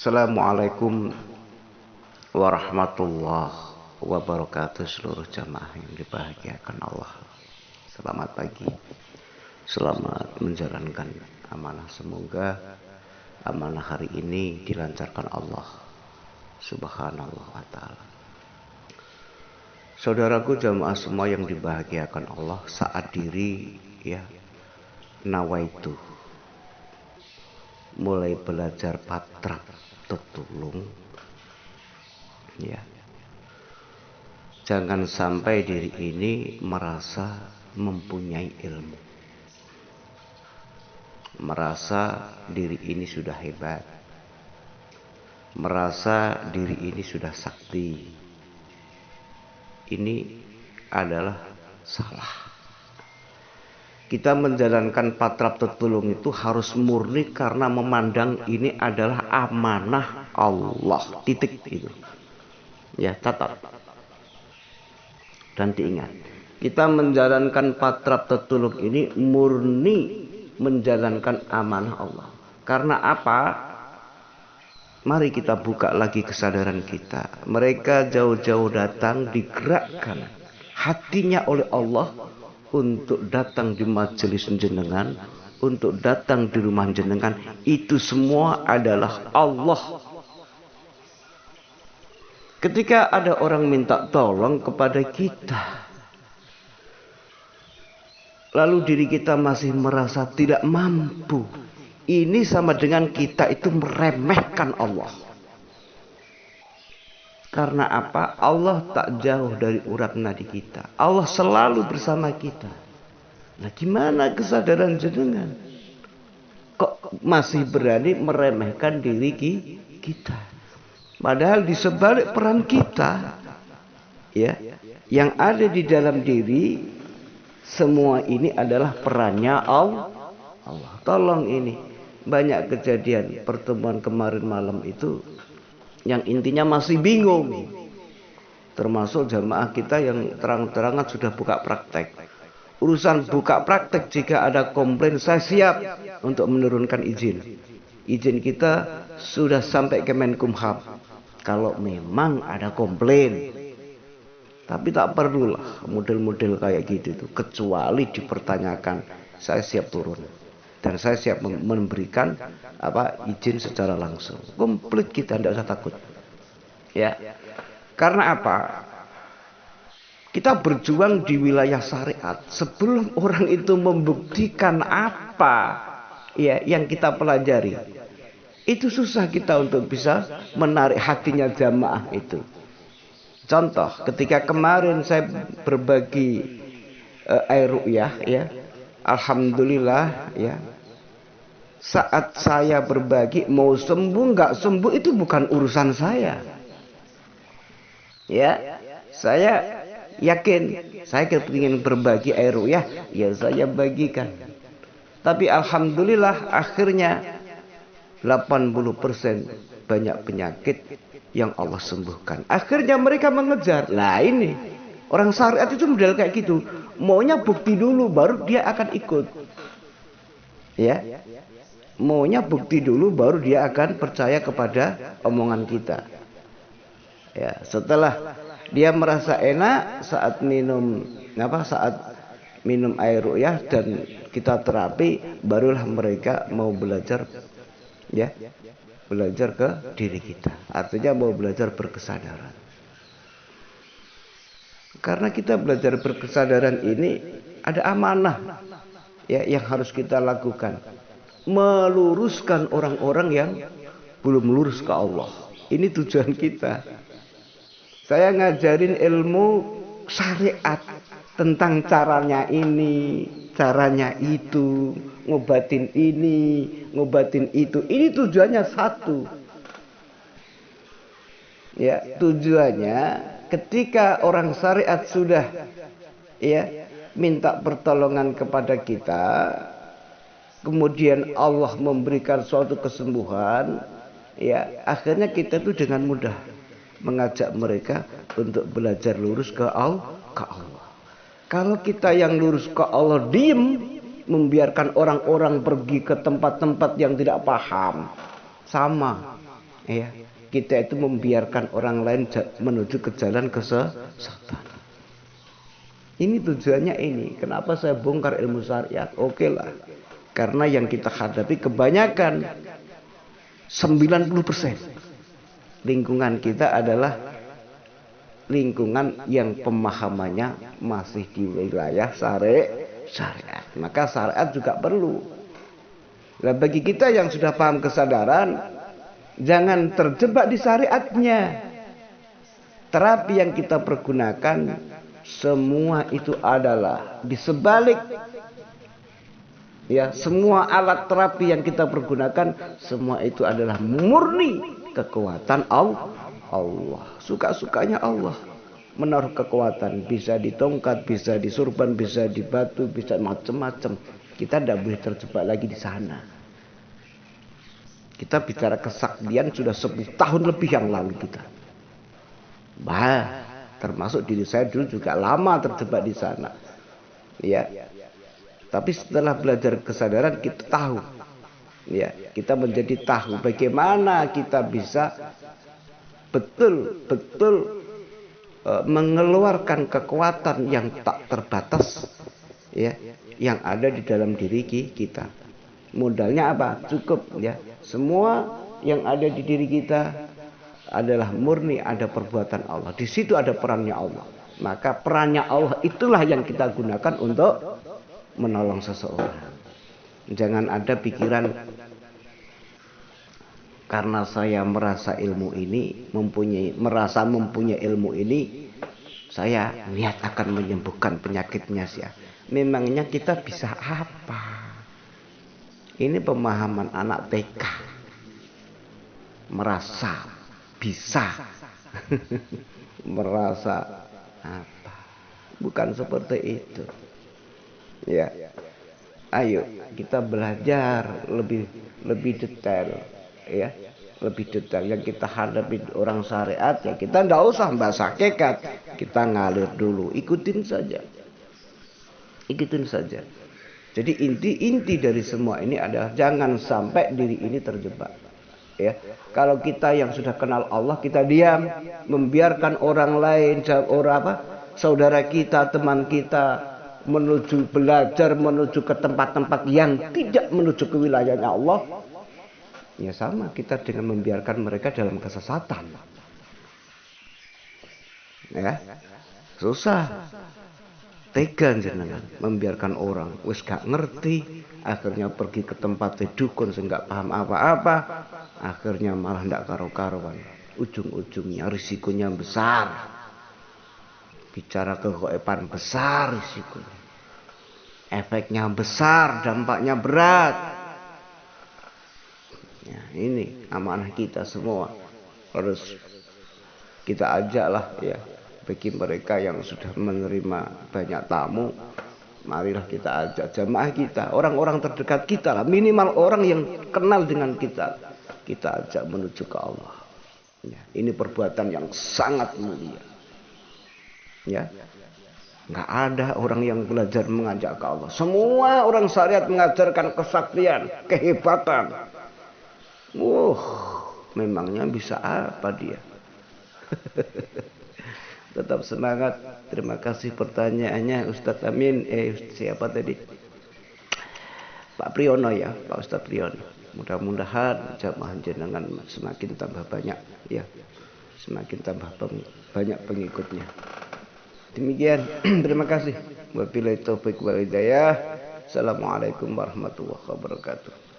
Assalamualaikum warahmatullahi wabarakatuh, seluruh jamaah yang dibahagiakan Allah. Selamat pagi, selamat menjalankan amanah. Semoga amanah hari ini dilancarkan Allah Subhanahu wa ta'ala. Saudaraku jamaah semua yang dibahagiakan Allah, saat diri nawaitu mulai belajar patrap tetulung, jangan sampai diri ini merasa mempunyai ilmu, merasa diri ini sudah hebat, merasa diri ini sudah sakti. Ini adalah salah. Kita menjalankan patrap tetulung itu harus murni karena memandang ini adalah amanah Allah. Titik itu. Ya, catat. Dan diingat, kita menjalankan patrap tetulung ini murni menjalankan amanah Allah. Karena apa? Mari kita buka lagi kesadaran kita. Mereka jauh-jauh datang, digerakkan hatinya oleh Allah untuk datang di majelis jenengan, untuk datang di rumah jenengan. Itu semua adalah Allah. Ketika ada orang minta tolong kepada kita, lalu diri kita masih merasa tidak mampu, ini sama dengan kita itu meremehkan Allah. Karena apa? Allah tak jauh dari urat nadi kita. Allah selalu bersama kita. Nah, gimana kesadaran jenengan? Kok masih berani meremehkan diri kita? Padahal di sebalik peran kita, yang ada di dalam diri, semua ini adalah perannya Allah. Tolong ini. Banyak kejadian pertemuan kemarin malam itu yang intinya masih bingung. Termasuk jamaah kita yang terang-terangan sudah buka praktek. Urusan buka praktek, jika ada komplain saya siap untuk menurunkan izin. Izin kita sudah sampai ke Menkumham. Kalau memang ada komplain. Tapi tak perlulah model-model kayak gitu itu. Kecuali dipertanyakan, saya siap turun. Dan saya siap memberikan izin secara langsung. Komplit kita, tidak usah takut. Ya. Karena apa? Kita berjuang di wilayah syariat. Sebelum orang itu membuktikan apa yang kita pelajari, itu susah kita untuk bisa menarik hatinya jamaah itu. Contoh, ketika kemarin saya berbagi air ru'yah, alhamdulillah, saat saya berbagi, mau sembuh nggak sembuh itu bukan urusan saya. Saya yakin, saya ingin berbagi air ru'yah, saya bagikan. Tapi alhamdulillah akhirnya 80% banyak penyakit yang Allah sembuhkan. Akhirnya mereka mengejar. Nah ini, orang syariat itu model kayak gitu. Maunya bukti dulu baru dia akan ikut. Maunya bukti dulu baru dia akan percaya kepada omongan kita. Setelah dia merasa enak saat minum air ru'yah dan kita terapi, barulah mereka mau belajar belajar ke diri kita. Artinya mau belajar berkesadaran. Karena kita belajar berkesadaran ini ada amanah yang harus kita lakukan. Meluruskan orang-orang yang belum lurus ke Allah. Ini tujuan kita. Saya ngajarin ilmu syariat tentang caranya ini, caranya itu, ngobatin ini, ngobatin itu. Ini tujuannya satu. Tujuannya ketika orang syariat sudah minta pertolongan kepada kita, kemudian Allah memberikan suatu kesembuhan, akhirnya kita itu dengan mudah mengajak mereka untuk belajar lurus ke Allah. Kalau kita yang lurus ke Allah diem, membiarkan orang-orang pergi ke tempat-tempat yang tidak paham, sama Ya, kita itu membiarkan orang lain menuju ke jalan kesesatan. Ini tujuannya ini. Kenapa saya bongkar ilmu syariat? Oke lah. Karena yang kita hadapi kebanyakan 90% lingkungan kita adalah lingkungan yang pemahamannya masih di wilayah syariat. Maka syariat juga perlu. Nah, bagi kita yang sudah paham kesadaran, jangan terjebak di syariatnya. Terapi yang kita pergunakan semua itu adalah di sebalik, ya, semua alat terapi yang kita pergunakan semua itu adalah murni kekuatan Allah. Suka-sukanya Allah menaruh kekuatan, bisa di tongkat, bisa di surban, bisa di batu, bisa macam-macam. Kita tidak boleh terjebak lagi di sana. Kita bicara kesaktian sudah 10 tahun lebih yang lalu kita. Termasuk diri saya dulu juga lama terjebak di sana. Ya. Tapi setelah belajar kesadaran kita tahu. Ya, kita menjadi tahu bagaimana kita bisa betul-betul mengeluarkan kekuatan yang tak terbatas, ya, yang ada di dalam diri kita. Modalnya apa? Cukup, ya. Semua yang ada di diri kita adalah murni ada perbuatan Allah. Di situ ada perannya Allah. Maka perannya Allah itulah yang kita gunakan untuk menolong seseorang. Jangan ada pikiran karena saya merasa ilmu ini merasa mempunyai ilmu ini, saya niat akan menyembuhkan penyakitnya sih. Memangnya kita bisa apa? Ini pemahaman anak TK. Merasa bisa. Merasa apa? Bukan seperti itu. Ya. Ayo kita belajar lebih detail, ya. Lebih detail yang kita hadapi orang syariat, ya kita tidak usah bahas hakikat. Kita ngalir dulu, ikutin saja. Jadi inti dari semua ini adalah jangan sampai diri ini terjebak. Ya, kalau kita yang sudah kenal Allah kita diam, membiarkan orang lain, saudara kita, teman kita menuju belajar, menuju ke tempat-tempat yang tidak menuju ke wilayahnya Allah, ya sama kita dengan membiarkan mereka dalam kesesatan. Ya, susah. Tega jenengan membiarkan orang wis gak ngerti, akhirnya pergi ke tempat dukun sing gak paham apa-apa, akhirnya malah ndak karo-karuan. Ujung-ujungnya risikonya besar. Bicara kegoeban besar risikonya. Efeknya besar, dampaknya berat. Ya, ini amanah kita semua. Harus kita ajaklah, ya. Bagi mereka yang sudah menerima banyak tamu, marilah kita ajak jamaah kita, orang-orang terdekat kita lah, minimal orang yang kenal dengan kita ajak menuju ke Allah. Ya, ini perbuatan yang sangat mulia. Ya, nggak ada orang yang belajar mengajak ke Allah. Semua orang syariat mengajarkan kesaktian, kehebatan. Memangnya bisa apa dia? Tetap semangat. Terima kasih pertanyaannya Ustadz Amin. Siapa tadi? Pak Priyono, ya, Pak Ustadz Priyono. Mudah-mudahan jamaah jenengan semakin tambah banyak, ya, semakin tambah banyak pengikutnya. Demikian. Terima kasih. Wabillahi taufiq wal hidayah. Assalamualaikum warahmatullahi wabarakatuh.